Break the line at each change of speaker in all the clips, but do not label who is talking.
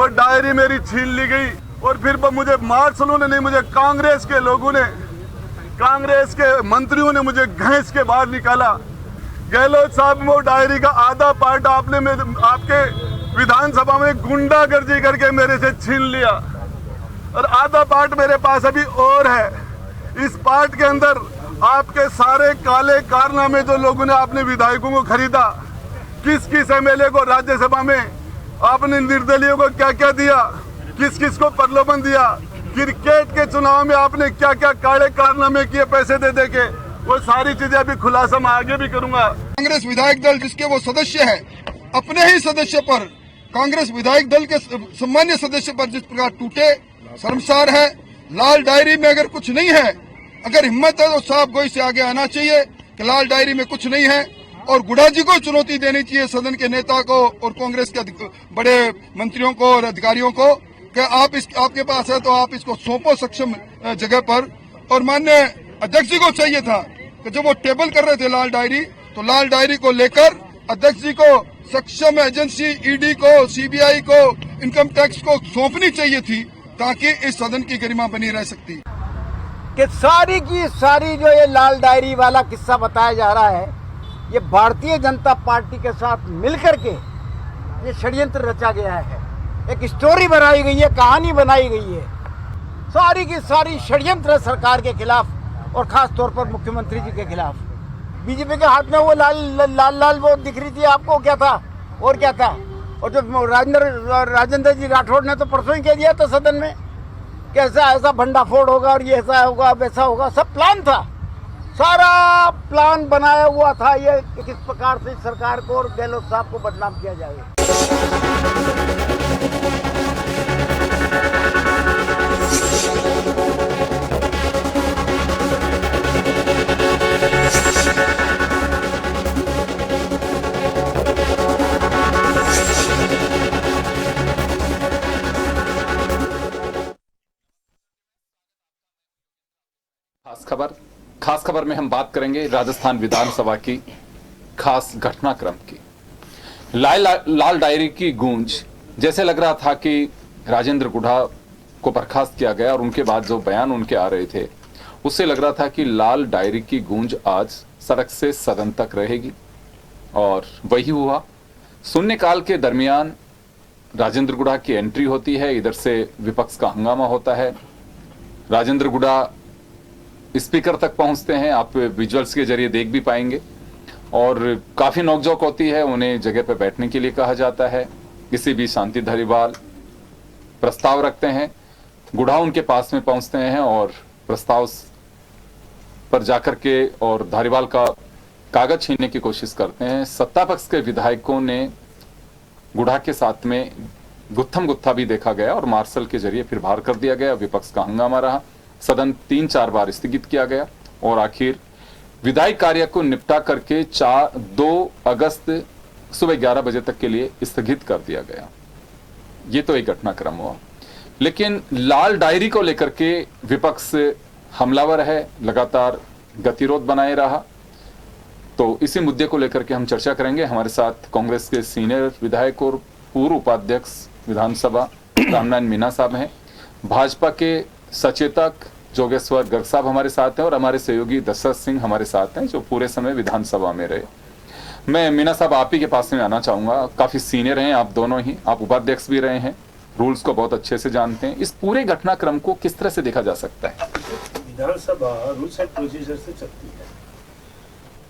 वो डायरी मेरी छीन ली गई और फिर मुझे मार्शलों ने नहीं, मुझे कांग्रेस के लोगों ने, कांग्रेस के मंत्रियों ने मुझे घसीट के बाहर निकाला। गहलोत साहब, वो डायरी का आधा पार्ट आपने आपके विधानसभा में गुंडागर्दी करके मेरे से छीन लिया और आधा पार्ट मेरे पास अभी और है। इस पार्ट के अंदर आपके सारे काले कारनामे जो लोगों ने आपने विधायकों को खरीदा, किस किस एमएलए को राज्यसभा में आपने निर्दलीयों को क्या क्या दिया, किस किस को प्रलोभन दिया, क्रिकेट के चुनाव में आपने क्या क्या काले कारनामे किए पैसे दे दे के, वो सारी चीजें अभी खुलासा मैं आगे भी करूंगा।
कांग्रेस विधायक दल जिसके वो सदस्य है, अपने ही सदस्य पर, कांग्रेस विधायक दल के सामान्य सदस्य पर जिस प्रकार टूटे, शर्मसार है। लाल डायरी में अगर कुछ नहीं है, अगर हिम्मत है तो साहब गोई से आगे आना चाहिए कि लाल डायरी में कुछ नहीं है और गुड़ा जी को चुनौती देनी चाहिए, सदन के नेता को और कांग्रेस के बड़े मंत्रियों को और अधिकारियों को, कि आपके पास है तो आप इसको सौंपो सक्षम जगह पर। और माननीय अध्यक्ष जी को चाहिए था कि जब वो टेबल कर रहे थे लाल डायरी, तो लाल डायरी को लेकर अध्यक्ष जी को सक्षम एजेंसी ईडी को, सीबीआई को, इनकम टैक्स को सौंपनी चाहिए थी, ताकि इस सदन की गरिमा बनी रह सकती।
कि सारी की सारी जो ये लाल डायरी वाला किस्सा बताया जा रहा है, ये भारतीय जनता पार्टी के साथ मिलकर के ये षड्यंत्र रचा गया है, एक स्टोरी बनाई गई है, कहानी बनाई गई है। सारी की सारी षड्यंत्र सरकार के खिलाफ और खास तौर पर मुख्यमंत्री जी के खिलाफ। बीजेपी के हाथ में वो लाल वो दिख रही थी आपको, क्या था और क्या था। और जो राजेंद्र जी राठौड़ ने तो परसों ही कह दिया था सदन में कि ऐसा भंडाफोड़ होगा और ये ऐसा होगा वैसा होगा, सब प्लान था, सारा प्लान बनाया हुआ था ये किस प्रकार से सरकार को और गहलोत साहब को बदनाम किया जाए।
खास खबर में हम बात करेंगे राजस्थान विधानसभा की खास घटनाक्रम की। लाल डायरी की गूंज, जैसे लग रहा था कि राजेंद्र गुढ़ा को बर्खास्त किया गया और उनके बाद जो बयान उनके आ रहे थे, उससे लग रहा था कि लाल डायरी की गूंज आज सड़क से सदन तक रहेगी, और वही हुआ। शून्यकाल के दरमियान राजेंद्र गुढ़ा की एंट्री होती है, इधर से विपक्ष का हंगामा होता है, राजेंद्र गुढ़ा स्पीकर तक पहुंचते हैं, आप विजुअल्स के जरिए देख भी पाएंगे, और काफी नोकझोंक होती है, उन्हें जगह पर बैठने के लिए कहा जाता है। किसी भी शांति धारीवाल प्रस्ताव रखते हैं, गुढ़ा उनके पास में पहुंचते हैं और प्रस्ताव पर जाकर के और धारीवाल का कागज छीनने की कोशिश करते हैं। सत्ता पक्ष के विधायकों ने गुढ़ा के साथ में गुत्थम गुत्था भी देखा गया और मार्शल के जरिए फिर बाहर कर दिया गया। विपक्ष का हंगामा रहा, सदन 3-4 बार स्थगित किया गया और आखिर विधायी कार्य को निपटा करके 2 अगस्त सुबह 11 बजे तक के लिए स्थगित कर दिया गया। ये तो एक घटनाक्रम हुआ, लेकिन लाल डायरी को लेकर के विपक्ष हमलावर है, लगातार गतिरोध बनाए रहा। तो इसी मुद्दे को लेकर के हम चर्चा करेंगे। हमारे साथ कांग्रेस के सीनियर विधायक और पूर्व उपाध्यक्ष विधानसभा रामनारायण मीणा साहब हैं, भाजपा के सचेतक जोगेश्वर गर्ग साहब हमारे साथ हैं और हमारे सहयोगी दशरथ सिंह हमारे साथ हैं, जो पूरे समय विधानसभा में रहे। मैं मीणा साहब आप ही के पास में आना चाहूंगा, काफी सीनियर हैं आप दोनों ही, आप उपाध्यक्ष भी रहे हैं, रूल्स को बहुत अच्छे से जानते हैं। इस पूरे घटनाक्रम को किस तरह से देखा जा सकता है?
विधानसभा रूल्स एंड प्रोसीजर से चलती है,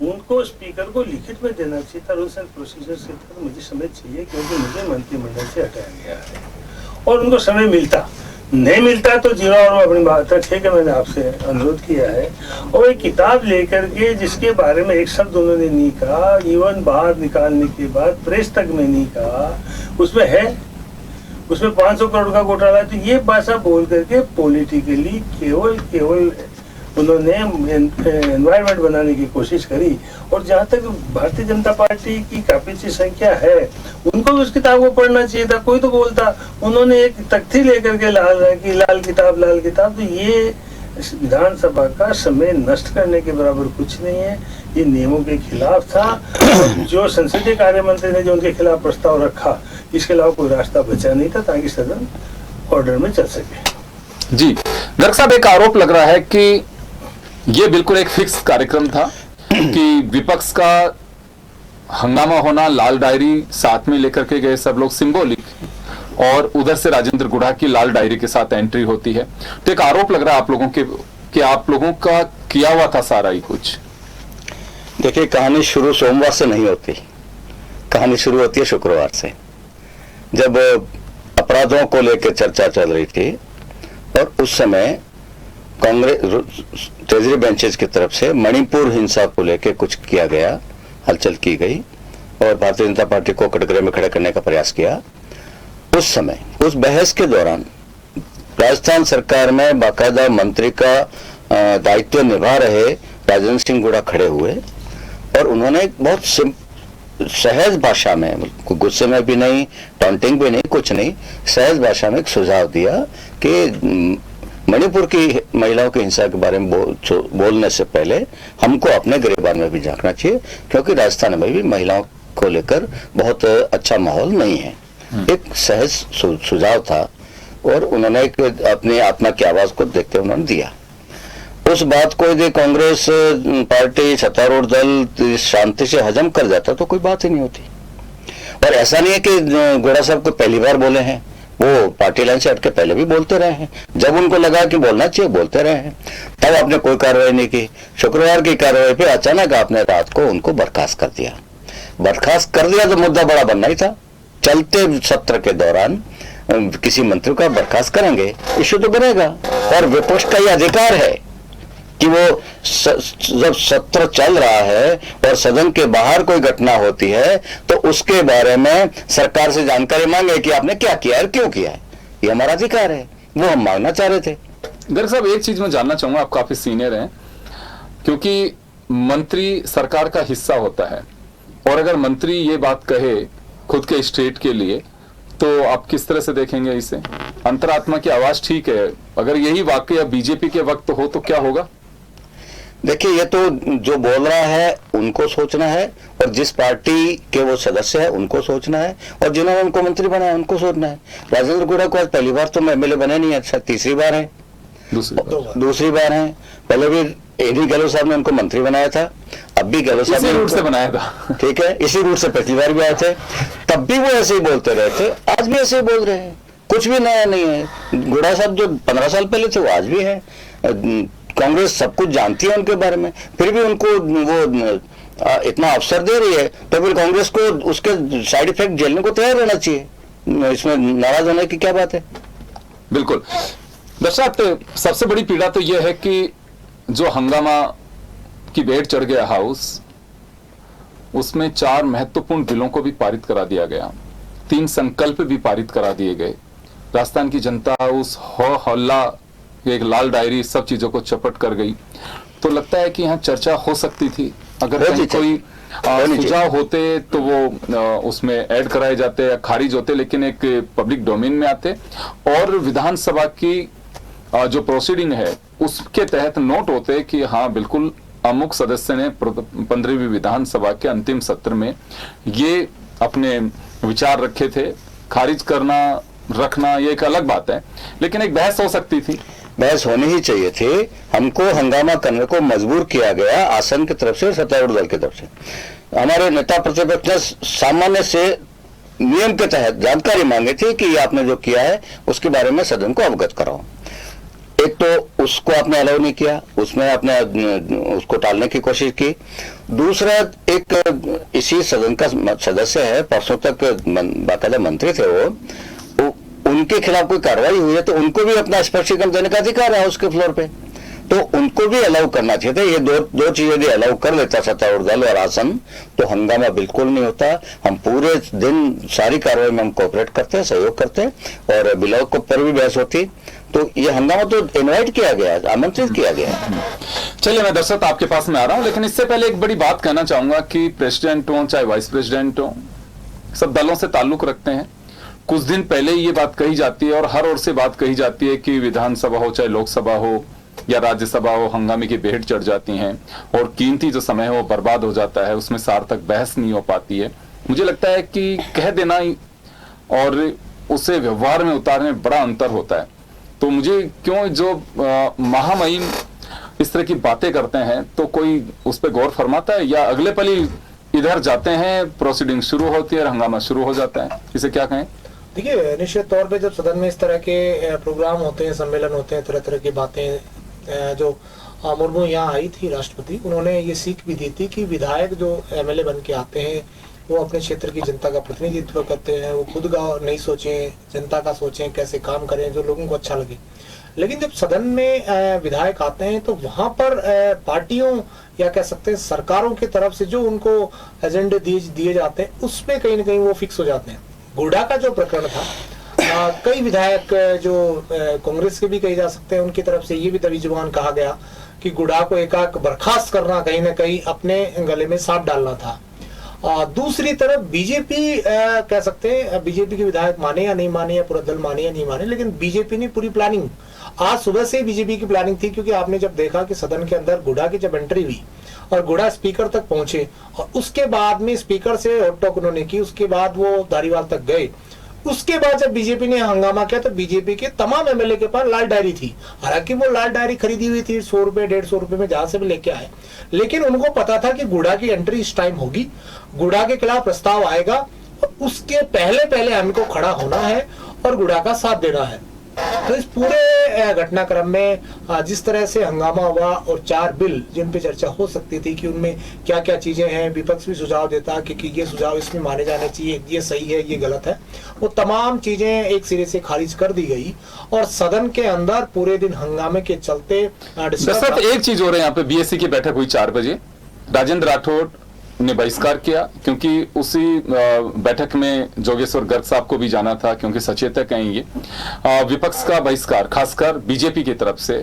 उनको स्पीकर को लिखित में देना चाहिए था। रूल्स एंड प्रोसीजर से तो मुझे समय चाहिए, क्योंकि मुझे मंत्रिमंडल से हटाया गया है और उनको समय मिलता नहीं मिलता तो जीरो और अपनी बात रखे कि मैंने आपसे अनुरोध किया है। और एक किताब लेकर के जिसके बारे में एक शब्द उन्होंने नहीं कहा, इवन बाहर निकालने के बाद प्रेस तक में नहीं कहा, उसमें है, उसमें 500 करोड़ का घोटाला है। तो ये भाषा बोल करके पॉलिटिकली केवल उन्होंने एनवायरमेंट बनाने की कोशिश करी। और जहाँ तक भारतीय जनता पार्टी की काफी सी संख्या है, उनको भी उस किताब को पढ़ना चाहिए था। कोई तो बोलता, उन्होंने एक तख्ती लेकर के लाल किताब। तो ये विधानसभा का समय नष्ट करने के बराबर कुछ नहीं है, ये नियमों के खिलाफ था। जो संसदीय कार्य मंत्री ने जो उनके खिलाफ प्रस्ताव रखा, इसके अलावा कोई रास्ता बचा नहीं था ताकि सदन ऑर्डर में चल सके।
जी गर्ग साहब, एक आरोप लग रहा है कि ये बिल्कुल एक फिक्स कार्यक्रम था कि विपक्ष का हंगामा होना, लाल डायरी साथ में लेकर के गए सब लोग सिंबॉलिक, और उधर से राजेंद्र गुढ़ा की लाल डायरी के साथ एंट्री होती है। तो एक आरोप लग रहा है आप लोगों के कि आप लोगों का किया हुआ था सारा ही कुछ।
देखिए, कहानी शुरू सोमवार से नहीं होती, कहानी शुरू होती है शुक्रवार से, जब अपराधों को लेकर चर्चा चल रही थी और उस समय कांग्रेस ट्रेजरी बेंचेस की तरफ से मणिपुर हिंसा को लेकर कुछ किया गया, हलचल की गई और भारतीय जनता पार्टी को कटघरे में खड़े करने का प्रयास किया। उस समय उस बहस के दौरान राजस्थान सरकार में बाकायदा मंत्री का दायित्व निभा रहे राजेंद्र सिंह गुढ़ा खड़े हुए और उन्होंने बहुत सहज भाषा में, गुस्से में भी नहीं, टॉन्टिंग भी नहीं, कुछ नहीं, सहज भाषा में एक सुझाव दिया कि मणिपुर की महिलाओं की हिंसा के बारे में बोलने से पहले हमको अपने गिरबान में भी झांकना चाहिए, क्योंकि राजस्थान में भी महिलाओं को लेकर बहुत अच्छा माहौल नहीं है। एक सहज सुझाव था और उन्होंने एक अपनी आत्मा की आवाज को देखते उन्होंने दिया। उस बात को यदि कांग्रेस पार्टी, सत्तारूढ़ दल शांति से हजम कर जाता तो कोई बात ही नहीं होती। और ऐसा नहीं है कि गुढ़ा साहब को पहली बार बोले हैं, वो पार्टी लाइन से हटके पहले भी बोलते रहे हैं। जब उनको लगा कि बोलना चाहिए बोलते रहे हैं, तब आपने कोई कार्रवाई नहीं की। शुक्रवार की कार्रवाई पे अचानक आपने रात को उनको बर्खास्त कर दिया। बर्खास्त कर दिया तो मुद्दा बड़ा बनना ही था। चलते सत्र के दौरान किसी मंत्री का बर्खास्त करेंगे, इश्यू तो बनेगा और विपक्ष का यह अधिकार है कि वो जब सत्र चल रहा है और सदन के बाहर कोई घटना होती है तो उसके बारे में सरकार से जानकारी मांगे कि आपने क्या किया है, क्यों किया है। ये हमारा अधिकार है, वो हम मांगना चाह रहे थे।
गर्ग साहब, एक चीज मैं जानना चाहूंगा, आप काफी सीनियर हैं, क्योंकि मंत्री सरकार का हिस्सा होता है और अगर मंत्री ये बात कहे खुद के स्टेट के लिए तो आप किस तरह से देखेंगे इसे? अंतरात्मा की आवाज ठीक है, अगर यही वाकया बीजेपी के वक्त हो तो क्या होगा?
देखिए, ये तो जो बोल रहा है उनको सोचना है और जिस पार्टी के वो सदस्य है उनको सोचना है और जिन्होंने उनको मंत्री बनाया उनको सोचना है। राजेंद्र गुढ़ा को आज पहली बार तो एमएलए बने नहीं है, अच्छा तीसरी बार है, दूसरी बार है। पहले भी एडी गहलोत साहब ने उनको मंत्री बनाया था, अब भी गहलोत साहब ने
रूट से बनाया था।
ठीक है, इसी रूट से पिछली बार भी आए थे, तब भी वो ऐसे ही बोलते रहे थे, आज भी ऐसे ही बोल रहे हैं। कुछ भी नया नहीं है। गुढ़ा साहब जो 15 साल पहले थे वो आज भी है। कांग्रेस सब कुछ जानती है उनके बारे में, फिर भी उनको वो इतना अवसर दे रही है तो फिर कांग्रेस को उसके साइड इफेक्ट झेलने को तैयार रहना चाहिए। इसमें नाराज होने की क्या बात है?
बिल्कुल। दर्शक, सबसे बड़ी पीड़ा तो यह है कि जो हंगामा की भेंट चढ़ गया हाउस, उसमें 4 महत्वपूर्ण बिलों को भी पारित करा दिया गया, 3 संकल्प भी पारित करा दिए गए। राजस्थान की जनता उस हो हल्ला, एक लाल डायरी, सब चीजों को चपट कर गई। तो लगता है कि यहाँ चर्चा हो सकती थी, अगर कोई सुझाव होते तो वो उसमें ऐड कराए जाते या खारिज होते, लेकिन एक पब्लिक डोमेन में आते और विधानसभा की जो प्रोसीडिंग है उसके तहत नोट होते कि हाँ बिल्कुल अमुक सदस्य ने 15वीं विधानसभा के अंतिम सत्र में ये अपने विचार रखे थे। खारिज करना रखना ये एक अलग बात है, लेकिन एक बहस हो सकती थी।
बहस होनी ही चाहिए थी। हमको हंगामा करने को मजबूर किया गया आसन की तरफ से और सत्तारूढ़ दल की तरफ से। हमारे नेता प्रतिपक्ष ने सामान्य से नियम के तहत जानकारी मांगी थी कि ये आपने जो किया है उसके बारे में सदन को अवगत कराओ। एक तो उसको आपने अलाउ नहीं किया, उसमें आपने उसको टालने की कोशिश की। दूसरा, एक इसी सदन का सदस्य है, परसों तक बाकायदा मंत्री थे वो, उनके खिलाफ कोई कार्रवाई हुई है तो उनको भी अपना स्पष्टीकरण देने का अधिकार है उसके फ्लोर पे, तो उनको भी अलाउ करना चाहिए था। ये दो चीजें यदि अलाउ कर लेता सत्तारूढ़ दल और आसन तो हंगामा बिल्कुल नहीं होता। हम पूरे दिन सारी कार्रवाई में हम कोऑपरेट करते हैं, सहयोग करते हैं और बिलों के ऊपर भी बहस होती। तो ये हंगामा तो इनवाइट किया गया, आमंत्रित किया गया।
चलिए, मैं दर्शक आपके पास में आ रहा हूं, लेकिन इससे पहले एक बड़ी बात कहना चाहूंगा कि प्रेसिडेंट हो चाहे वाइस प्रेसिडेंट हो, सब दलों से ताल्लुक रखते हैं। कुछ दिन पहले ये बात कही जाती है और हर ओर से बात कही जाती है कि विधानसभा हो चाहे लोकसभा हो, या राज्यसभा वो हंगामे की भेंट चढ़ जाती हैं और कीमती जो समय है वो बर्बाद हो जाता है, उसमें सार्थक बहस नहीं हो पाती है। मुझे लगता है कि कह देना और उसे व्यवहार में उतारने में बड़ा अंतर होता है। तो मुझे क्यों जो महामहिम इस तरह की बातें करते हैं तो कोई उस पर गौर फरमाता है, या अगले पल ही इधर जाते हैं, प्रोसीडिंग शुरू होती है और हंगामा शुरू हो जाता है? इसे क्या कहें?
देखिए, निश्चित तौर पे जब सदन में इस तरह के प्रोग्राम होते हैं, सम्मेलन होते हैं, तरह तरह की बातें, जो मुर्मू यहाँ आई थी राष्ट्रपति, उन्होंने ये सीख भी दी थी कि विधायक जो एमएलए बन के आते हैं वो अपने क्षेत्र की जनता का प्रतिनिधित्व करते हैं, वो खुद का नहीं सोचें, जनता का सोचें, कैसे काम करें जो लोगों को अच्छा लगे। लेकिन जब सदन में विधायक आते हैं तो वहां पर पार्टियों या कह सकते हैं सरकारों की तरफ से जो उनको एजेंडे दिए जाते हैं उसमें कहीं ना कहीं वो फिक्स हो जाते हैं। गुडा का जो प्रकरण था, कई विधायक जो कांग्रेस के भी कहे जा सकते हैं, उनकी तरफ से ये भी दबी जुबान कहा गया कि गुडा को एकाएक बर्खास्त करना कहीं ना कहीं अपने गले में सांप डालना था। दूसरी तरफ बीजेपी कह सकते हैं, बीजेपी के विधायक माने या नहीं माने, या पूरा दल माने या नहीं माने, लेकिन बीजेपी ने पूरी प्लानिंग, आज सुबह से बीजेपी की प्लानिंग थी, क्योंकि आपने जब देखा कि सदन के अंदर गुडा की जब एंट्री हुई और गुडा स्पीकर तक पहुंचे और उसके बाद में स्पीकर से टॉक उन्होंने की, उसके बाद वो धारीवाल तक गए, उसके बाद जब बीजेपी ने हंगामा किया तो बीजेपी के तमाम एमएलए के पास लाल डायरी थी। हालांकि वो लाल डायरी खरीदी हुई थी 100 रुपए 150 रुपए में, जहां से भी लेके आए, लेकिन उनको पता था कि गुडा की एंट्री इस टाइम होगी, गुडा के खिलाफ प्रस्ताव आएगा और उसके पहले पहले हमको खड़ा होना है और गुडा का साथ देना है। तो इस पूरे घटनाक्रम में जिस तरह से हंगामा हुआ और 4 बिल जिन पे चर्चा हो सकती थी कि उनमें क्या क्या चीजें हैं, विपक्ष भी सुझाव देता कि ये सुझाव इसमें माने जाने चाहिए, ये सही है, ये गलत है, वो तमाम चीजें एक सिरे से खारिज कर दी गई और सदन के अंदर पूरे दिन हंगामे के चलते
एक चीज हो रही है, यहाँ पे बीएससी की बैठक हुई 4 बजे, राजेंद्र राठौड़ ने बहिष्कार किया क्योंकि उसी बैठक में जोगेश्वर गर्ग साहब को भी जाना था क्योंकि सचेतक हैं ये। विपक्ष का बहिष्कार खासकर बीजेपी की तरफ से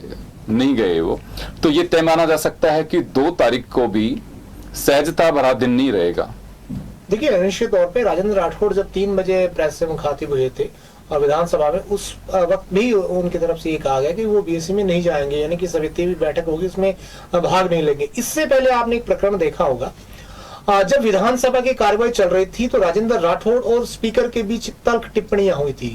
नहीं गए वो, तो ये तय माना जा सकता है कि 2 तारीख को भी सहजता भरा दिन नहीं रहेगा।
देखिए, निश्चित तौर पे राजेंद्र राठौड़ जब 3 बजे प्रेस से मुखातिब हुए थे और विधानसभा में, उस वक्त भी उनकी तरफ से ये कहा गया कि वो बीएससी में नहीं जाएंगे, यानी कि समिति भी बैठक होगी उसमें भाग नहीं लेंगे। इससे पहले आपने एक प्रकरण देखा होगा, जब विधानसभा की कार्रवाई चल रही थी तो राजेंद्र राठौड़ और स्पीकर के बीच तल्ख टिप्पणियां हुई थी,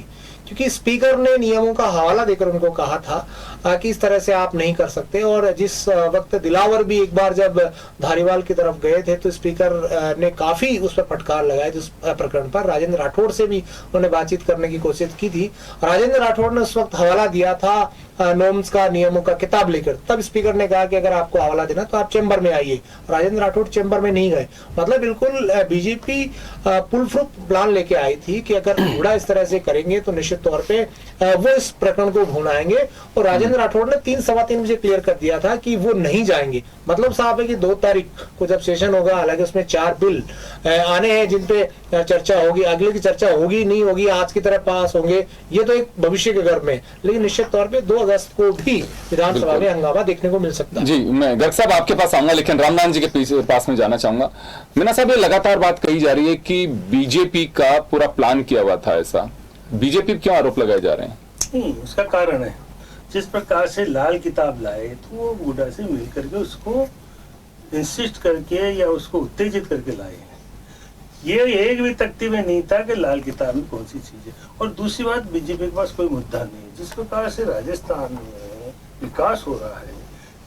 क्योंकि स्पीकर ने नियमों का हवाला देकर उनको कहा था कि इस तरह से आप नहीं कर सकते। और जिस वक्त दिलावर भी एक बार जब धारीवाल की तरफ गए थे तो स्पीकर ने काफी उस पर फटकार लगाया जिस प्रकरण पर। राजेंद्र राठौड़ से भी उन्होंने बातचीत करने की कोशिश की थी। राजेंद्र राठौड़ ने उस वक्त हवाला दिया था नॉर्म्स का, नियमों का किताब लेकर। तब स्पीकर ने कहा कि अगर आपको हवाला देना तो आप चेंबर में आइए। राजेंद्र राठौड़ चेंबर में नहीं गए। मतलब बिल्कुल बीजेपी फुल प्रूफ प्लान लेके आई थी कि अगर घोड़ा इस तरह से करेंगे तो निश्चित तौर पे वो इस प्रकरण को भुनाएंगे। और राजेंद्र राठौड़ ने 3 सवा 3 बजे क्लियर कर दिया था कि वो नहीं जाएंगे। मतलब साहब है कि 2 तारीख को जब सेशन होगा, हालांकि उसमें 4 बिल आने हैं जिन पे चर्चा होगी, अगले की चर्चा होगी नहीं होगी, आज की तरह पास होंगे, ये तो एक भविष्य के गर्भ में, लेकिन निश्चित तौर पे 2 अगस्त को भी विधानसभा में हंगामा देखने को मिल सकता है।
जी, मैं गर्ग साहब आपके पास आऊंगा, लेकिन रामनाथ जी के पास में जाना चाहूंगा। मीना साहब, ये लगातार बात कही जा रही है कि बीजेपी का पूरा प्लान किया हुआ था, ऐसा बीजेपी पर क्यों आरोप लगाए जा रहे हैं?
उसका कारण है, जिस प्रकार से लाल किताब लाए तो वो गुडा से मिल करके उसको इंसिस्ट करके या उसको उत्तेजित करके लाए हैं। ये एक भी तख्ती में नहीं था कि लाल किताब में कौन सी चीज है। और दूसरी बात, बीजेपी के पास कोई मुद्दा नहीं है। जिस प्रकार से राजस्थान में विकास हो रहा है,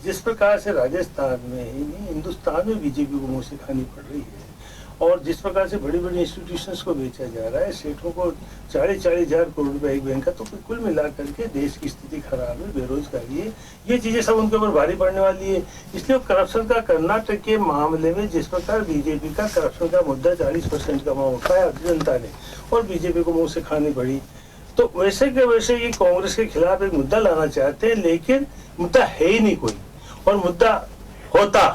जिस प्रकार से राजस्थान में हिंदुस्तान में बीजेपी को मुंह से खानी पड़ रही है, और जिस प्रकार से बड़ी बड़ी इंस्टीट्यूशंस को बेचा जा रहा है, सेठों को 40-40 हजार करोड़ रुपए एक बैंक का, तो कुल मिला करके देश की स्थिति खराब है, बेरोजगारी है, ये चीजें सब उनके ऊपर भारी पड़ने वाली है। इसलिए करप्शन का कर्नाटक के मामले में जिस प्रकार बीजेपी का करप्शन का मुद्दा 40% कमा उठाया जनता ने और बीजेपी को मुंह से खानी पड़ी, तो वैसे के वैसे ये कांग्रेस के खिलाफ एक मुद्दा लाना चाहते हैं, लेकिन मुद्दा है ही नहीं कोई। और मुद्दा होता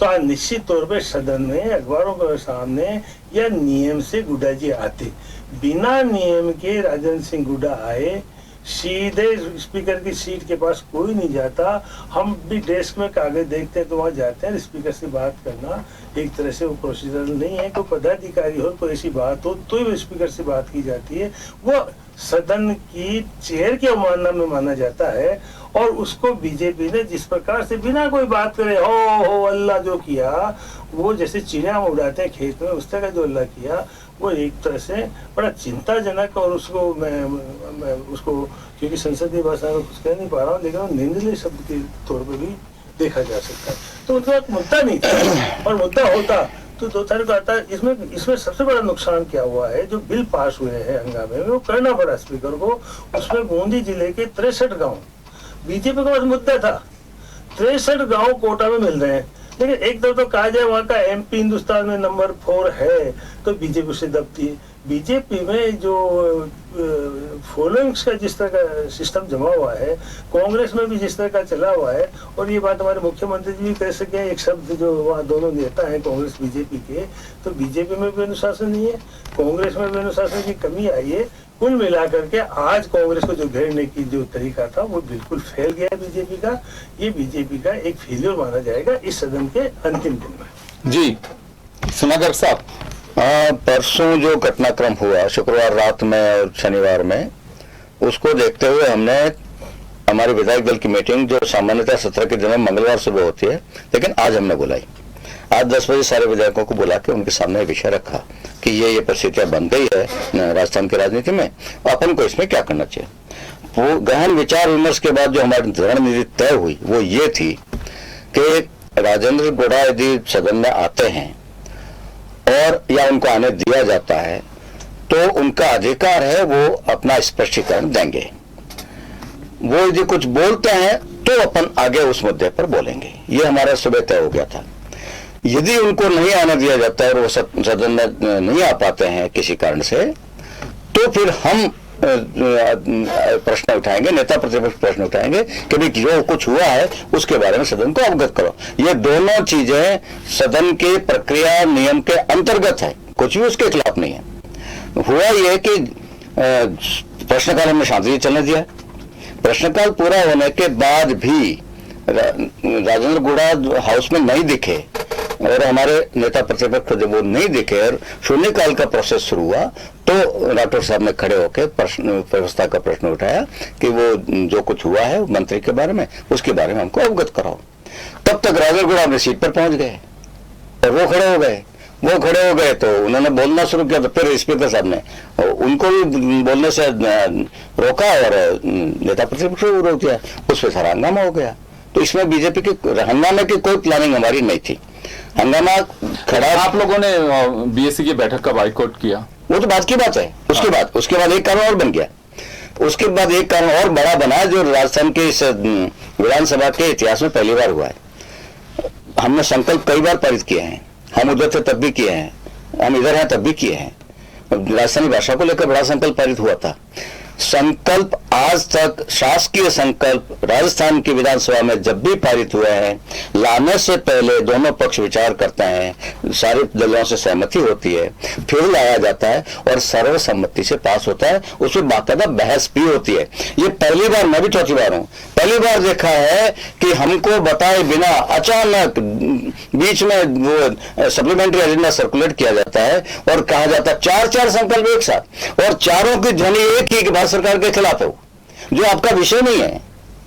तो आज निश्चित तौर पे सदन में, अखबारों के सामने या नियम से गुड्डा जी आते। बिना नियम के राजेंद्र सिंह गुड्डा आए, सीधे स्पीकर की सीट के पास कोई नहीं जाता। हम भी डेस्क में कागज देखते हैं तो वहां जाते हैं, स्पीकर से बात करना एक तरह से वो प्रोसीजर नहीं है। कोई पदाधिकारी हो, कोई ऐसी बात हो तो ही स्पीकर से बात की जाती है। वो सदन की चेयर की अवमानना में माना जाता है। और उसको बीजेपी ने जिस प्रकार से बिना कोई बात करे हो अल्लाह जो किया, वो जैसे चिड़िया उड़ाते हैं खेत में, उस तरह का जो अल्लाह किया वो एक तरह से बड़ा चिंताजनक, और उसको मैं उसको क्योंकि संसदीय भाषा में कुछ कह नहीं पा रहा हूँ, लेकिन निंदनीय शब्द के तौर पर भी देखा जा सकता है। तो उनका मुद्दा नहीं था, और मुद्दा होता तो 2 तारीख को आता। इसमें सबसे बड़ा नुकसान क्या हुआ है, जो बिल पास हुए हैं हंगामे में, वो करना पड़ा स्पीकर को। उसमें बूंदी जिले के 63 गांव बीजेपी का बस मुद्दा था, 63 गांव कोटा में मिल रहे हैं। लेकिन एक तरफ तो कहा जाए वहाँ का एमपी हिंदुस्तान में नंबर 4 है, तो बीजेपी से दबती है। बीजेपी में जो फॉलोइंग्स का जिस तरह का सिस्टम जमा हुआ है, कांग्रेस में भी जिस तरह का चला हुआ है, और ये बात हमारे मुख्यमंत्री जी भी कह सके हैं, एक शब्द जो वहाँ दोनों नेता हैं कांग्रेस बीजेपी के, तो बीजेपी में भी अनुशासन नहीं है, कांग्रेस में भी अनुशासन की कमी आई है। कुल मिलाकर के आज कांग्रेस को जो घेरने की जो तरीका था वो बिल्कुल फैल गया बीजेपी का। ये बीजेपी का एक फेलियर माना जाएगा इस सदन के अंतिम दिन में।
जी सुनागर साहब,
परसों जो घटनाक्रम हुआ शुक्रवार रात में और शनिवार में, उसको देखते हुए हमने हमारी विधायक दल की मीटिंग जो सामान्यतः सत्र के दिनों मंगलवार सुबह होती है, लेकिन आज हमने बुलाई। आज 10 बजे सारे विधायकों को बुला के उनके सामने विषय रखा कि ये परिस्थितियां बन गई है राजस्थान की राजनीति में, अपन को इसमें क्या करना चाहिए। वो गहन विचार विमर्श के बाद जो हमारी रणनीति तय हुई वो ये थी कि राजेंद्र गुड़ा यदि सदन में आते हैं और या उनको आने दिया जाता है तो उनका अधिकार है, वो अपना स्पष्टीकरण देंगे। वो यदि कुछ बोलते हैं तो अपन आगे उस मुद्दे पर बोलेंगे। ये हमारा सुबह तय हो गया था। यदि उनको नहीं आने दिया जाता है और वो सदन में नहीं आ पाते हैं किसी कारण से, तो फिर हम प्रश्न उठाएंगे, नेता प्रतिपक्ष प्रश्न उठाएंगे कि भाई जो कुछ हुआ है उसके बारे में सदन को अवगत करो। ये दोनों चीजें सदन के प्रक्रिया नियम के अंतर्गत है, कुछ भी उसके खिलाफ नहीं है। हुआ यह कि प्रश्नकाल हमने शांति से चलने दिया। प्रश्नकाल पूरा होने के बाद भी राजेंद्र गुड़ा हाउस में नहीं दिखे और हमारे नेता प्रतिपक्ष जब वो नहीं दिखे और शून्यकाल का प्रोसेस शुरू हुआ, तो राठौर साहब ने खड़े होकर व्यवस्था का प्रश्न उठाया कि वो जो कुछ हुआ है मंत्री के बारे में, उसके बारे में हमको अवगत कराओ। तब तक राजेंद्र गुड़ा अपने सीट पर पहुंच गए और वो खड़े हो गए तो उन्होंने बोलना शुरू किया। तो फिर स्पीकर साहब ने उनको भी बोलने से रोका और नेता प्रतिपक्ष को रोक दिया। उस पर सारा हंगामा हो गया। तो इसमें बीजेपी के हंगामे की कोई प्लानिंग हमारी नहीं थी। हंगामा खड़ा।
आप लोगों ने बीएससी की बैठक का बाइकआउट किया,
वो तो बात की बात है। उसके बाद एक कारण और बन गया। उसके बाद एक कारण और बड़ा बना जो राजस्थान के इस विधानसभा के इतिहास में पहली बार हुआ है। हमने संकल्प कई बार पारित किए हैं, हम उधर थे तब भी किए हैं, हम इधर हैं तब भी किए हैं। राजस्थानी भाषा को लेकर बड़ा संकल्प पारित हुआ था। संकल्प आज तक शासकीय संकल्प राजस्थान की विधानसभा में जब भी पारित हुए हैं, लाने से पहले दोनों पक्ष विचार करते हैं, सारे दलों से सहमति होती है, फिर लाया जाता है और सर्वसम्मति से पास होता है। उसमें बाकायदा बहस भी होती है। ये पहली बार, मैं भी चौथी बार हूं, पहली बार देखा है कि हमको बताए बिना अचानक बीच में वो सप्लीमेंट्री एजेंडा सर्कुलेट किया जाता है और कहा जाता है 4 संकल्प एक साथ, और चारों की ध्वनि एक ही कि भारत सरकार के खिलाफ हो, जो आपका विषय नहीं है,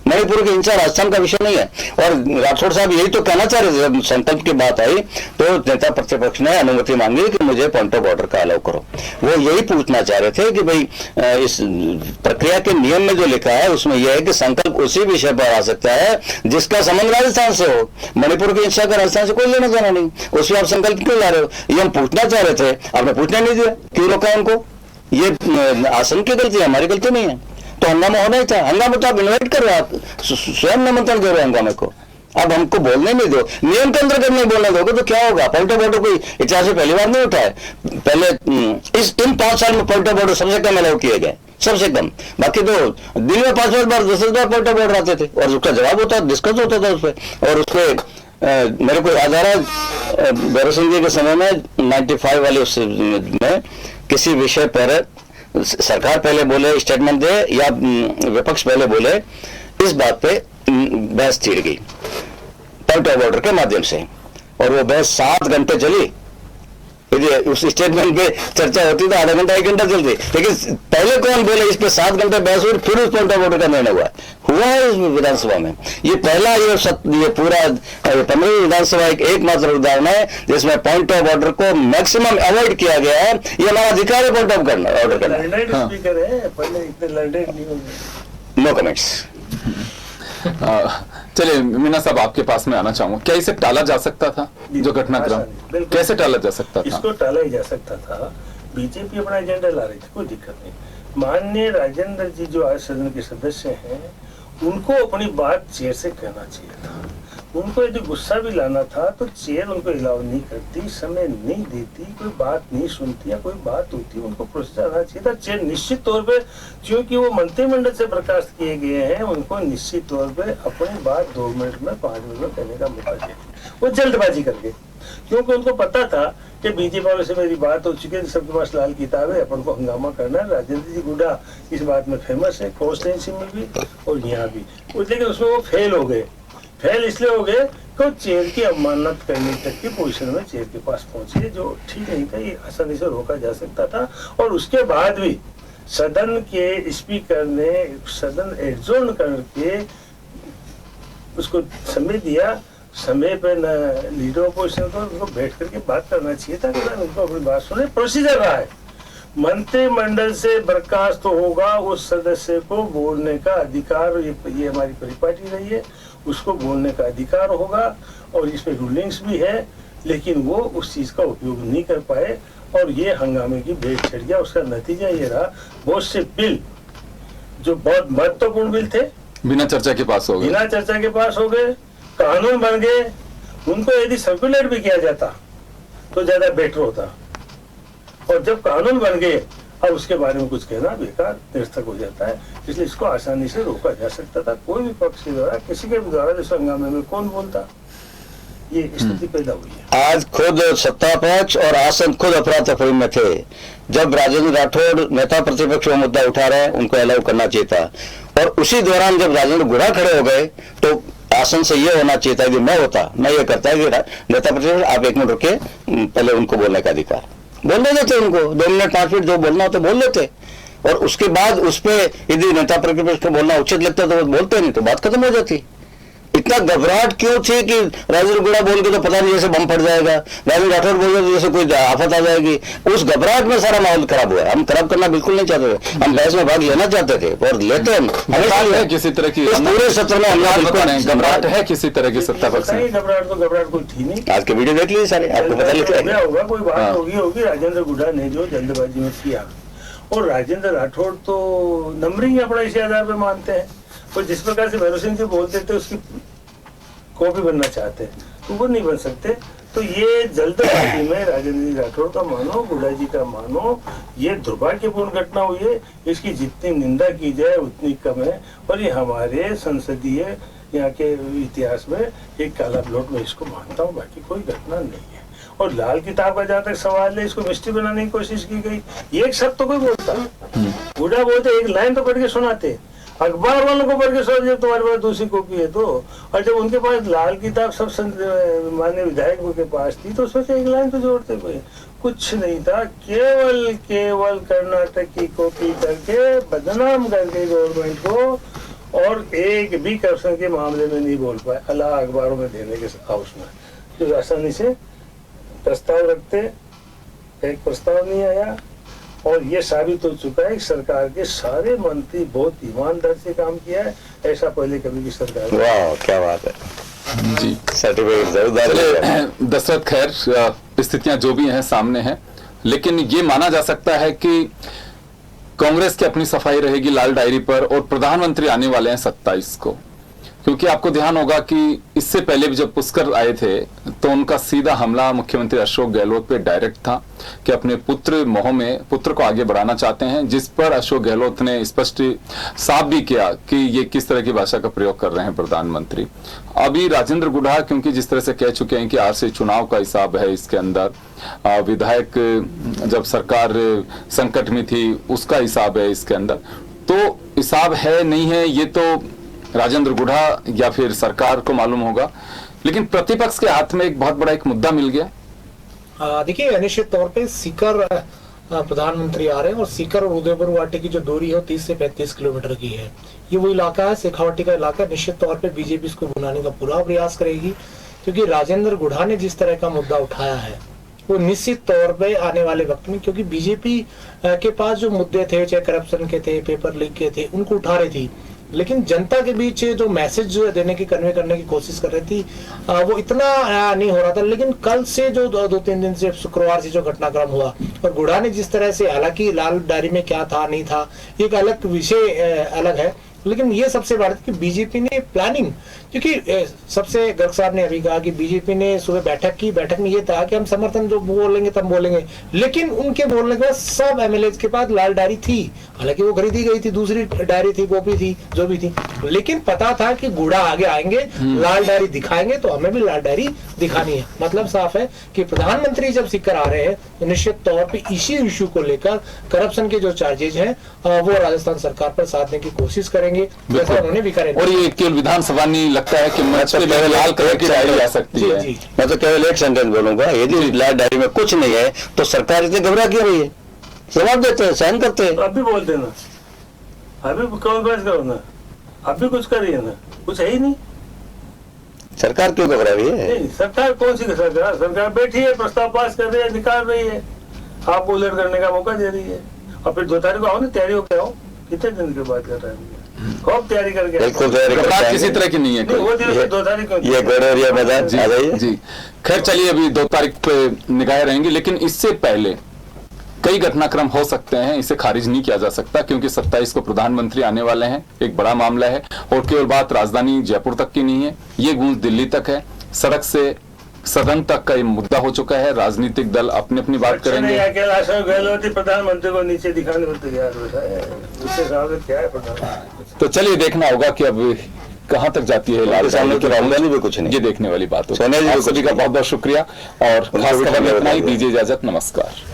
मणिपुर के हिंसा राजस्थान का विषय नहीं है। और राठौड़ साहब यही तो कहना चाह रहे थे। जब संकल्प की बात आई तो नेता प्रतिपक्ष ने अनुमति मांगी कि मुझे पॉइंट ऑफ ऑर्डर का अलाउ करो। वो यही पूछना चाह रहे थे कि भाई इस प्रक्रिया के नियम में जो लिखा है उसमें यह है कि संकल्प उसी विषय पर आ सकता है जिसका संबंध राजस्थान से हो। मणिपुर की हिंसा का राजस्थान से कोई लेना देना नहीं, उसमें आप संकल्प क्यों ला रहे हो? ये हम पूछना चाह रहे थे, आपने पूछने नहीं दिया, क्यों रोका उनको? ये आसन की गलती है, हमारी गलती नहीं है। तो हंगामा होना ही था। हंगामा तो आप इन्वाइट कर रहे हो, आप स्वयं निमंत्रण दे रहे हो हंगामे को। अब हमको बोलने नहीं दो, नियम के अंदर नहीं बोलने दोगे तो क्या होगा? पॉइंट ऑफ ऑर्डर कोई इतिहास में पहली बार नहीं उठा है। पहले इन 5 साल में पॉइंट ऑफ ऑर्डर सबसे कम अलाउ किए गए, सबसे कम। बाकी तो दिन में 5 बार 10 बार पॉइंट ऑफ ऑर्डर आते थे और उसका जवाब होता, डिस्कस होता था उस पर। और उसपे मेरे को याद आ रहा है भैरव सिंह जी के समय में 95 वाले में किसी विषय पर सरकार पहले बोले स्टेटमेंट दे या विपक्ष पहले बोले, इस बात पे बहस छिड़ गई पॉइंट ऑफ ऑर्डर के माध्यम से, और वो बहस 7 घंटे चली यदि उस स्टेटमेंट पे चर्चा होती तो आधा घंटा 1 घंटा चलती, लेकिन पहले कौन बोले इस पे 7 घंटे बहस हुई, फिर उस पॉइंट ऑफ ऑर्डर का निर्णय हुआ है इस विधानसभा में। ये पहला ये पूरा 15वीं विधानसभा एकमात्र उदाहरण है जिसमें पॉइंट ऑफ ऑर्डर को मैक्सिमम अवॉइड किया गया है। ये हमारा अधिकार है पॉइंट ऑफ ऑर्डर करना।
स्पीकर है, पहले इतने लड़े नहीं होंगे।
No comments.
चलिए मीना साहब आपके पास में आना चाहूंगा, क्या इसे टाला जा सकता था? जो घटनाक्रम कैसे टाला जा सकता था?
इसको टाला ही जा सकता था। बीजेपी अपना एजेंडा ला रही थी, कोई दिक्कत नहीं। माननीय राजेंद्र जी जो आज सदन के सदस्य हैं, उनको अपनी बात चेयर से कहना चाहिए था। उनको यदि गुस्सा भी लाना था तो चेयर उनको अलाउ नहीं करती, समय नहीं देती, कोई बात नहीं सुनती, या कोई बात होती उनको प्रोसेस आना चाहिए था। चेयर निश्चित तौर पे, क्योंकि वो मंत्रिमंडल से बर्खास्त किए गए हैं, उनको निश्चित तौर पे अपनी बात 2 मिनट में 5 मिनट में कहने का मौका दिया। वो जल्दबाजी करके, क्योंकि उनको पता था कि बीजेपी वालों से मेरी बात हो चुकी है, सबके पास लाल किताब है, अपन को हंगामा करना है। राजेंद्र जी गुड्डा इस बात में फेमस है, कॉन्स्टिट्यूंसी में भी और यहाँ भी। लेकिन उसमें वो फेल हो गए। फेल इसलिए हो गए कि चेयर की अवमानना करने तक की पोजीशन में चेयर के पास पहुंचे, जो ठीक नहीं था। ये आसानी से रोका जा सकता था। और उसके बाद भी सदन के स्पीकर ने सदन एडजोर्न करके उसको समय दिया। समय पे न लीडर ऑपोजिशन को उनको बैठ करके बात करना चाहिए था कि उनको अपनी बात सुने। प्रोसीजर रहा है, मंत्रिमंडल से बर्खास्त होगा उस सदस्य को बोलने का अधिकार, ये हमारी परिपाटी रही है, उसको बोलने का अधिकार होगा। और इस पे रूलिंग्स भी है, लेकिन वो उस चीज का उपयोग नहीं कर पाए और ये हंगामे की भेंट चढ़ गया। उसका नतीजा ये रहा, बहुत से बिल जो बहुत महत्वपूर्ण बिल थे
बिना चर्चा के पास हो गए,
बिना चर्चा के पास हो गए, कानून बन गए। उनको यदि सर्कुलेट भी किया जाता तो ज्यादा बेटर होता। और जब कानून बन गए, अब उसके बारे में कुछ कहना बेकार, निरर्थक हो जाता है। इसलिए इसको आसानी से रोका जा सकता था। कोई भी पक्ष के द्वारा, किसी के भी द्वारा इस हंगामे में कौन बोलता, ये स्थिति पैदा हुई है।
आज खुद सत्ता पक्ष और आसन खुद अफरा तफरी में थे। जब राजेंद्र राठौड़ नेता प्रतिपक्ष वो मुद्दा उठा रहे हैं, उनको अलाउ करना चाहिए था। और उसी दौरान जब राजेंद्र गुड़ा खड़े हो गए तो आसन से ये होना चाहिए था कि मैं होता, मैं ये करता है कि नेता प्रतिपक्ष आप 1 मिनट रुके, पहले उनको बोलने का अधिकार बोलने देते, उनको 2 मिनट 5 मिनट जो बोलना हो तो बोल लेते। और उसके बाद उस पर यदि नेता प्रतिपक्ष को बोलना उचित लगता तो वो बोलते नहीं, तो बात खत्म हो जाती। इतना घबराहट क्यों थी कि राजेंद्र गुड़ा बोल के तो पता नहीं जैसे बम फट जाएगा, राजेंद्र राठौड़ बोल के तो जैसे कोई आफत आ जाएगी। उस घबराहट में सारा माहौल खराब हुआ। हम खराब करना बिल्कुल नहीं चाहते थे, हम बहस में भाग लेना चाहते थे और लेते हम
है किसी तरह की
पूरे सत्र में हमला बिल्कुल
घबराहट है किसी तरह की सत्ता पक्ष में।
घबराहट तो घबराहट कोई थी नहीं।
आज के वीडियो देख लीजिए सारे, आपको पता लगेगा
होगा कोई बात होगी राजेंद्र गुड्डा ने जो जल्दबाजी में किया। और राजेंद्र राठौड़ तो नंबरिंग अपना इसी आधार पर मानते हैं, और जिस प्रकार से भैरव सिंह जी बोलते थे उसकी कॉपी बनना चाहते हैं, तो वो नहीं बन सकते। तो ये जल्दबाजी में राजेंद्र जी राठौड़ का मानो, गुड्डा जी का मानो, ये दुर्भाग्यपूर्ण घटना हुई है। इसकी जितनी निंदा की जाए उतनी कम है। और ये हमारे संसदीय यहाँ के इतिहास में एक काला प्लॉट में इसको मानता हूँ, बाकी कोई घटना नहीं है। और लाल किताब का जहाँ तक सवाल है, इसको मिस्ट्री बनाने की कोशिश की गई। एक शब्द तो कोई बोलता, गुड्डा बोलते, एक लाइन तो पढ़ के सुनाते, अखबार वालों को पढ़ के सोच जब तुम्हारे पास दूसरी कॉपी है तो। और जब उनके पास लाल किताब सब माननीय विधायकों के पास थी तो उसमें से एक लाइन तो जोड़ते कोई कुछ नहीं था। केवल कर्नाटक की कॉपी करके बदनाम करके गवर्नमेंट को, और एक भी करप्शन के मामले में नहीं बोल पाए। अल्लाह अखबारों में देने के हाउस में जो आसानी से प्रस्ताव रखते, एक प्रस्ताव नहीं आया। और ये साबित हो चुका है कि सरकार के सारे मंत्री बहुत ईमानदार से काम किया है, ऐसा पहले कभी भी सरकार।
वाह क्या बात है
जी,
सर्टिफिकेट जरूर।
दशरथ खैर, स्थितियां जो भी हैं सामने हैं, लेकिन ये माना जा सकता है कि कांग्रेस की अपनी सफाई रहेगी लाल डायरी पर, और प्रधानमंत्री आने वाले हैं 27 को। क्योंकि आपको ध्यान होगा कि इससे पहले भी जब पुष्कर आए थे तो उनका सीधा हमला मुख्यमंत्री अशोक गहलोत पे डायरेक्ट था कि अपने पुत्र मोह में पुत्र को आगे बढ़ाना चाहते हैं, जिस पर अशोक गहलोत ने स्पष्ट साफ भी किया कि ये किस तरह की भाषा का प्रयोग कर रहे हैं प्रधानमंत्री। अभी राजेंद्र गुड़ा क्योंकि जिस तरह से कह चुके हैं कि आरसी चुनाव का हिसाब है इसके अंदर, विधायक जब सरकार संकट में थी उसका हिसाब है इसके अंदर, तो हिसाब है नहीं है ये तो राजेंद्र गुड़ा या फिर सरकार को मालूम होगा। लेकिन प्रतिपक्ष के हाथ में एक बहुत बड़ा एक मुद्दा मिल गया,
देखिए निश्चित तौर पे सीकर प्रधानमंत्री आ रहे हैं और सीकर और उदयपुर वाटी की जो दूरी है वो 30 से 35 किलोमीटर की है। ये वो इलाका है, शेखावाटी का इलाका। निश्चित तौर पे बीजेपी इसको बुलाने का पूरा प्रयास करेगी, क्योंकि राजेंद्र गुढ़ा ने जिस तरह का मुद्दा उठाया है वो निश्चित तौर पे आने वाले वक्त में, क्योंकि बीजेपी के पास जो मुद्दे थे, चाहे करप्शन के थे, पेपर लीक के थे, उनको उठा रही थी, लेकिन जनता के बीच जो मैसेज देने की कन्वे करने की कोशिश कर रही थी वो इतना नहीं हो रहा था। लेकिन कल से जो 2-3 दिन से, शुक्रवार से जो घटनाक्रम हुआ और गुढ़ा ने जिस तरह से, हालांकि लाल डायरी में क्या था नहीं था एक अलग विषय अलग है, लेकिन ये सबसे बड़ा कि बीजेपी ने प्लानिंग, क्योंकि सबसे गर्ग साहब ने अभी कहा कि बीजेपी ने सुबह बैठक की, बैठक में ये था कि हम समर्थन जो बोलेंगे तब बोलेंगे, लेकिन उनके बोलने के बाद सब एमएलए के पास लाल डायरी थी, हालांकि वो खरीदी गई थी, दूसरी डायरी थी, कॉपी थी, जो भी थी, लेकिन पता था कि गुढ़ा आगे आएंगे, लाल डायरी दिखाएंगे तो हमें भी लाल डायरी दिखानी है। मतलब साफ है कि प्रधानमंत्री जब सीकर आ रहे हैं तो निश्चित तौर पर इसी इश्यू को लेकर, करप्शन के जो चार्जेज हैं वो राजस्थान सरकार पर साधने की कोशिश करेंगे, जैसा उन्होंने भी करेंगे।
और ये केवल विधानसभा नहीं लगता है कि मंच पे लाल कलर की डायरी आ सकती है।
मैं तो केवल एक सेंटेंस बोलूंगा, यदि लाल डायरी में कुछ नहीं है तो सरकार इतनी घबरा क्यों रही है? जवाब देते हैं, सहन करते हैं।
अब भी बोलते ना, अभी कौन बहस करो ना, अब भी कुछ कर रही है ना, कुछ है ही नहीं।
सरकार क्यों घबरा रही है?
नहीं, सरकार कौन सी सरकार? सरकार बैठी है, प्रस्ताव पास कर रही है, निकाल रही है, आप उलट करने का मौका दे रही है, और फिर 2 तारीख को आओ ना, तैयारी होकर आओ। कितने दिन के बाद कर रहा है? खूब तैयारी करके,
बिल्कुल तैयारी
किसी तरह की नहीं है कोई।
वो दिन 2 तारीख को
ये गौरवरिया मैदान
जी,
आ रही है।
जी खैर चलिए, अभी 2 तारीख पे निगाहें रहेंगी, लेकिन इससे पहले कई घटनाक्रम हो सकते हैं, इसे खारिज नहीं किया जा सकता, क्योंकि 27 को प्रधानमंत्री आने वाले हैं, एक बड़ा मामला है। और केवल बात राजधानी जयपुर तक की नहीं है, ये गूंज दिल्ली तक है, सड़क से सदन तक का ये मुद्दा हो चुका है। राजनीतिक दल अपनी अपनी बात करेंगे।
अकेला अशोक गहलोत प्रधानमंत्री को नीचे दिखाने में तैयार होता है, उसके सामने क्या है प्रधानमंत्री?
तो चलिए देखना होगा कि अब कहां तक जाती है लाल
सामने तो रामदानी भी कुछ नहीं,
ये देखने वाली बात हो।
सोनिया जी
आप सभी का बहुत बहुत शुक्रिया और खास खबर में इतना ही, दीजिए इजाजत, नमस्कार।